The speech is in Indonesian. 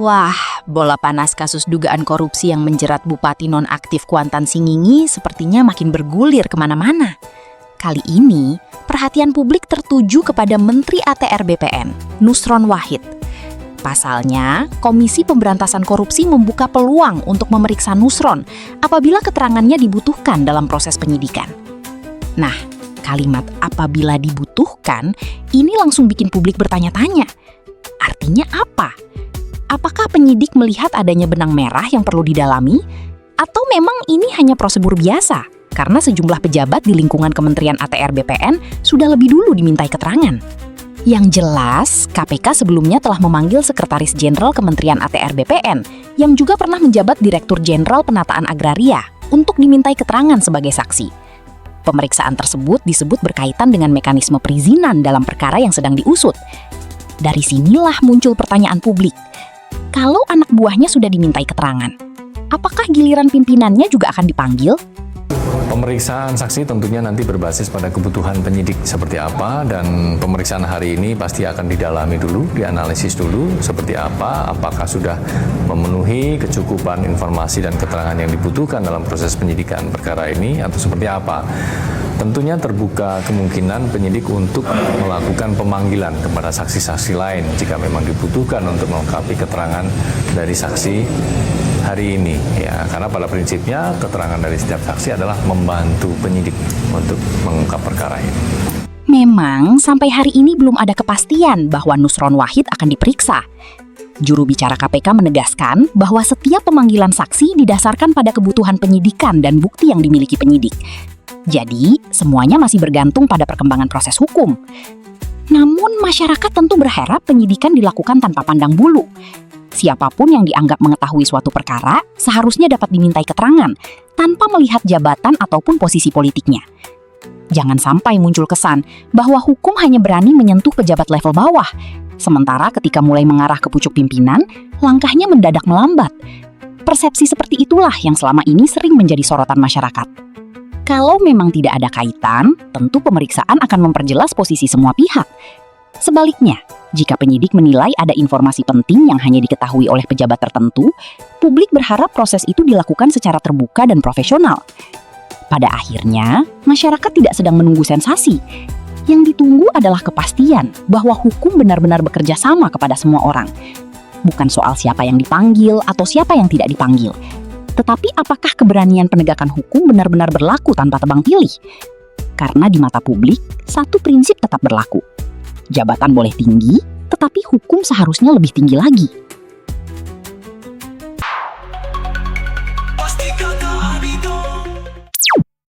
Wah, bola panas kasus dugaan korupsi yang menjerat Bupati nonaktif Kuantan Singingi sepertinya makin bergulir kemana-mana. Kali ini, perhatian publik tertuju kepada Menteri ATR BPN, Nusron Wahid. Pasalnya, Komisi Pemberantasan Korupsi membuka peluang untuk memeriksa Nusron apabila keterangannya dibutuhkan dalam proses penyidikan. Nah, kalimat apabila dibutuhkan ini langsung bikin publik bertanya-tanya. Artinya apa? Apakah penyidik melihat adanya benang merah yang perlu didalami? Atau memang ini hanya prosedur biasa? Karena sejumlah pejabat di lingkungan Kementerian ATR BPN sudah lebih dulu dimintai keterangan. Yang jelas, KPK sebelumnya telah memanggil Sekretaris Jenderal Kementerian ATR BPN yang juga pernah menjabat Direktur Jenderal Penataan Agraria untuk dimintai keterangan sebagai saksi. Pemeriksaan tersebut disebut berkaitan dengan mekanisme perizinan dalam perkara yang sedang diusut. Dari sinilah muncul pertanyaan publik. Kalau anak buahnya sudah dimintai keterangan, apakah giliran pimpinannya juga akan dipanggil? Pemeriksaan saksi tentunya nanti berbasis pada kebutuhan penyidik seperti apa, dan pemeriksaan hari ini pasti akan didalami dulu, dianalisis dulu seperti apa, apakah sudah memenuhi kecukupan informasi dan keterangan yang dibutuhkan dalam proses penyidikan perkara ini atau seperti apa. Tentunya terbuka kemungkinan penyidik untuk melakukan pemanggilan kepada saksi-saksi lain jika memang dibutuhkan untuk melengkapi keterangan dari saksi hari ini, ya, karena pada prinsipnya keterangan dari setiap saksi adalah membantu penyidik untuk mengungkap perkara ini. Memang sampai hari ini belum ada kepastian bahwa Nusron Wahid akan diperiksa. Juru bicara KPK menegaskan bahwa setiap pemanggilan saksi didasarkan pada kebutuhan penyidikan dan bukti yang dimiliki penyidik. Jadi, semuanya masih bergantung pada perkembangan proses hukum. Namun, masyarakat tentu berharap penyidikan dilakukan tanpa pandang bulu. Siapapun yang dianggap mengetahui suatu perkara seharusnya dapat dimintai keterangan tanpa melihat jabatan ataupun posisi politiknya. Jangan sampai muncul kesan bahwa hukum hanya berani menyentuh pejabat level bawah, sementara ketika mulai mengarah ke pucuk pimpinan, langkahnya mendadak melambat. Persepsi seperti itulah yang selama ini sering menjadi sorotan masyarakat. Kalau memang tidak ada kaitan, tentu pemeriksaan akan memperjelas posisi semua pihak. Sebaliknya, jika penyidik menilai ada informasi penting yang hanya diketahui oleh pejabat tertentu, publik berharap proses itu dilakukan secara terbuka dan profesional. Pada akhirnya, masyarakat tidak sedang menunggu sensasi. Yang ditunggu adalah kepastian bahwa hukum benar-benar bekerja sama kepada semua orang. Bukan soal siapa yang dipanggil atau siapa yang tidak dipanggil, tetapi apakah keberanian penegakan hukum benar-benar berlaku tanpa tebang pilih? Karena di mata publik, satu prinsip tetap berlaku. Jabatan boleh tinggi, tetapi hukum seharusnya lebih tinggi lagi.